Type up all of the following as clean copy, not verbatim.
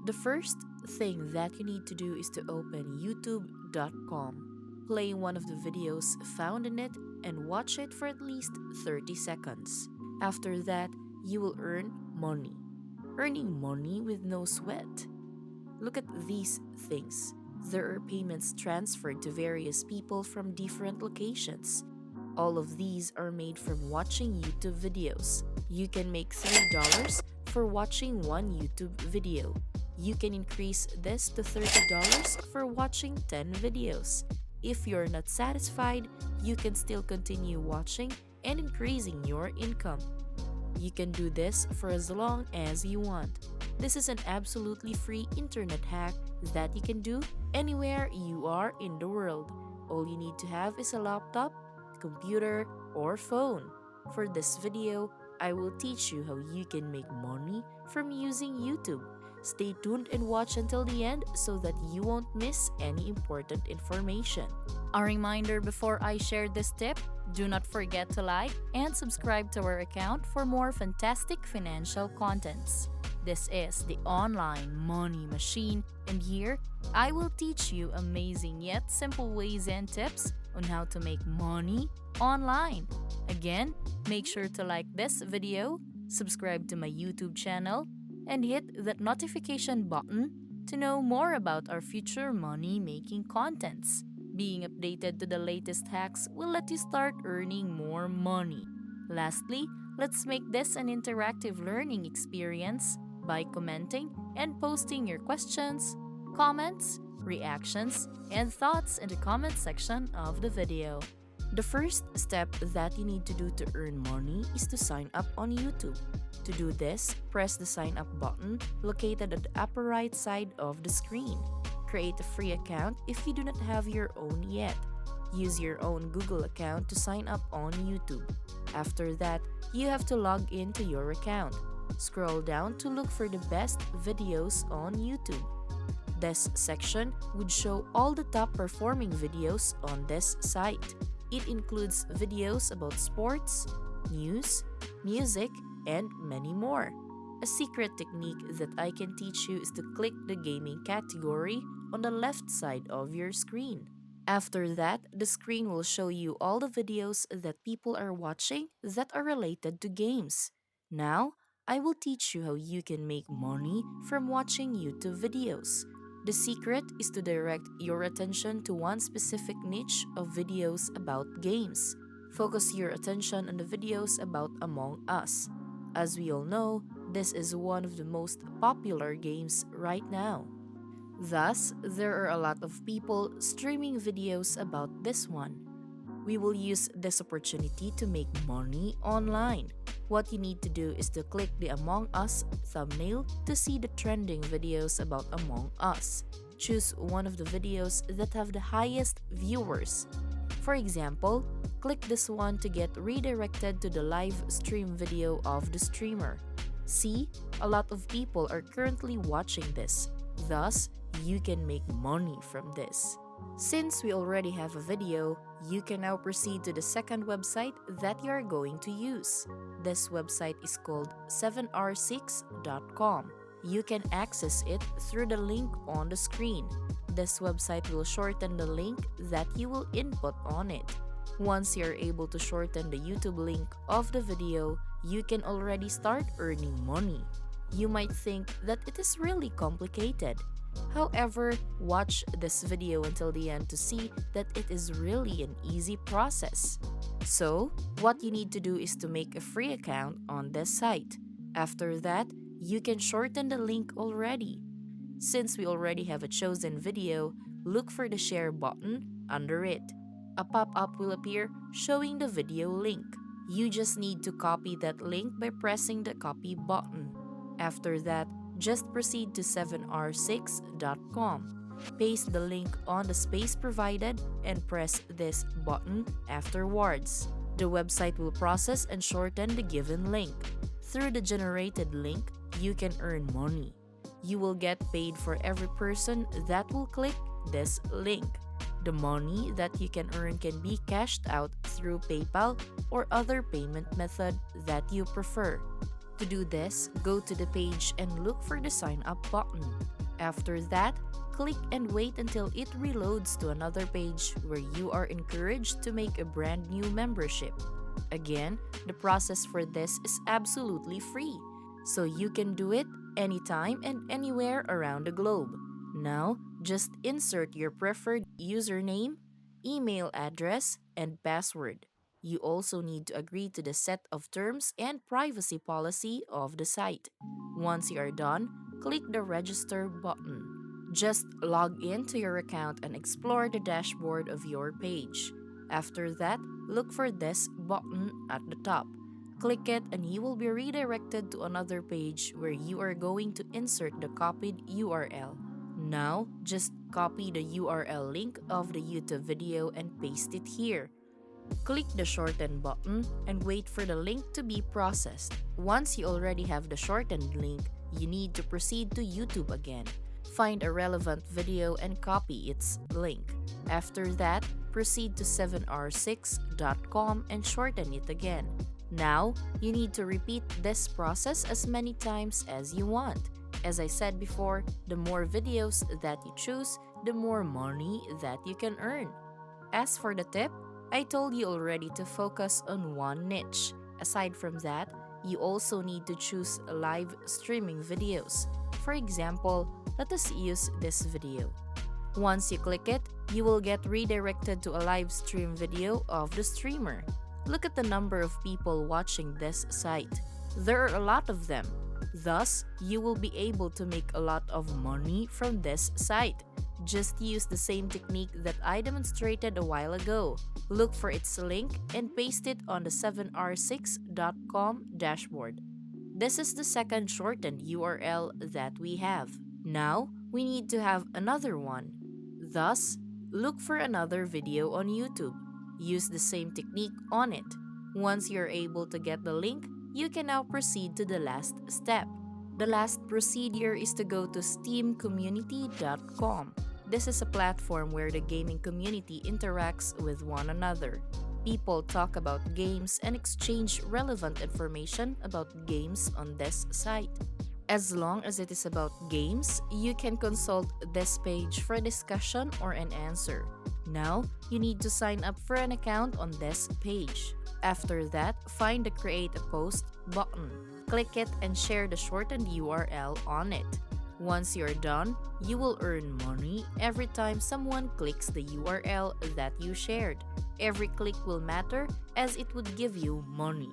The first thing that you need to do is to open youtube.com. Play one of the videos found in it and watch it for at least 30 seconds. After that, you will earn money. Earning money with no sweat. Look at these things. There are payments transferred to various people from different locations. All of these are made from watching YouTube videos. You can make $3 for watching one YouTube video. You can increase this to $30 for watching 10 videos. If you're not satisfied, you can still continue watching and increasing your income. You can do this for as long as you want. This is an absolutely free internet hack that you can do anywhere you are in the world. All you need to have is a laptop, computer, or phone. For this video, I will teach you how you can make money from using YouTube. Stay tuned and watch until the end so that you won't miss any important information. A reminder before I share this tip, do not forget to like and subscribe to our account for more fantastic financial contents. This is the online money machine, and here I will teach you amazing yet simple ways and tips on how to make money online. Again, make sure to like this video, subscribe to my YouTube channel, and hit that notification button to know more about our future money-making contents. Being updated to the latest hacks will let you start earning more money. Lastly, let's make this an interactive learning experience by commenting and posting your questions, comments, reactions, and thoughts in the comment section of the video. The first step that you need to do to earn money is to sign up on YouTube. To do this, press the sign up button located at the upper right side of the screen. Create a free account if you do not have your own yet. Use your own Google account to sign up on YouTube. After that, you have to log into your account. Scroll down to look for the best videos on YouTube. This section would show all the top performing videos on this site. It includes videos about sports, news, music, and many more. A secret technique that I can teach you is to click the gaming category on the left side of your screen. After that, the screen will show you all the videos that people are watching that are related to games. Now, I will teach you how you can make money from watching YouTube videos. The secret is to direct your attention to one specific niche of videos about games. Focus your attention on the videos about Among Us. As we all know, this is one of the most popular games right now. Thus, there are a lot of people streaming videos about this one. We will use this opportunity to make money online. What you need to do is to click the Among Us thumbnail to see the trending videos about Among Us. Choose one of the videos that have the highest viewers. For example, click this one to get redirected to the live stream video of the streamer. See, a lot of people are currently watching this. Thus, you can make money from this. Since we already have a video, you can now proceed to the second website that you are going to use. This website is called 7r6.com. You can access it through the link on the screen. This website will shorten the link that you will input on it. Once you are able to shorten the YouTube link of the video, you can already start earning money. You might think that it is really complicated. However, watch this video until the end to see that it is really an easy process. So, what you need to do is to make a free account on this site. After that, you can shorten the link already. Since we already have a chosen video, look for the share button under it. A pop-up will appear showing the video link. You just need to copy that link by pressing the copy button. After that, just proceed to 7r6.com. Paste the link on the space provided and press this button afterwards. The website will process and shorten the given link. Through the generated link, you can earn money. You will get paid for every person that will click this link. The money that you can earn can be cashed out through PayPal or other payment method that you prefer. To do this, go to the page and look for the sign up button. After that, click and wait until it reloads to another page where you are encouraged to make a brand new membership. Again, the process for this is absolutely free, so you can do it anytime and anywhere around the globe. Now, just insert your preferred username, email address, and password. You also need to agree to the set of terms and privacy policy of the site. Once you are done, click the register button. Just log in to your account and explore the dashboard of your page. After that, look for this button at the top. Click it and you will be redirected to another page where you are going to insert the copied URL. Now, just copy the URL link of the YouTube video and paste it here. Click the shorten button and wait for the link to be processed. Once you already have the shortened link, you need to proceed to YouTube again. Find a relevant video and copy its link. After that, proceed to 7r6.com and shorten it again. Now, you need to repeat this process as many times as you want. As I said before, the more videos that you choose, the more money that you can earn. As for the tip, I told you already to focus on one niche. Aside from that, you also need to choose live streaming videos. For example, let us use this video. Once you click it, you will get redirected to a live stream video of the streamer. Look at the number of people watching this site. There are a lot of them. Thus, you will be able to make a lot of money from this site. Just use the same technique that I demonstrated a while ago. Look for its link and paste it on the 7r6.com dashboard. This is the second shortened URL that we have. Now, we need to have another one. Thus, look for another video on YouTube. Use the same technique on it. Once you're able to get the link, you can now proceed to the last step. The last procedure is to go to steamcommunity.com. This is a platform where the gaming community interacts with one another. People talk about games and exchange relevant information about games on this site. As long as it is about games, you can consult this page for a discussion or an answer. Now, you need to sign up for an account on this page. After that, find the Create a Post button. Click it and share the shortened URL on it. Once you're done, you will earn money every time someone clicks the URL that you shared. Every click will matter as it would give you money.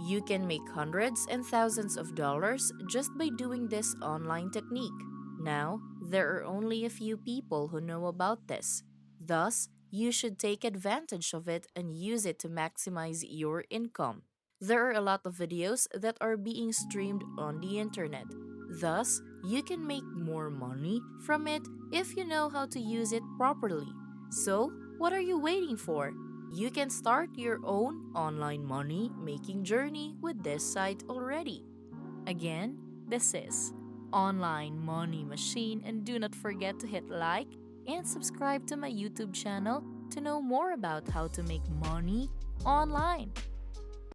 You can make hundreds and thousands of dollars just by doing this online technique. Now, there are only a few people who know about this. Thus, you should take advantage of it and use it to maximize your income. There are a lot of videos that are being streamed on the internet. Thus, you can make more money from it if you know how to use it properly. So, what are you waiting for? You can start your own online money making journey with this site already. Again, this is Online Money Machine, and do not forget to hit like and subscribe to my YouTube channel to know more about how to make money online.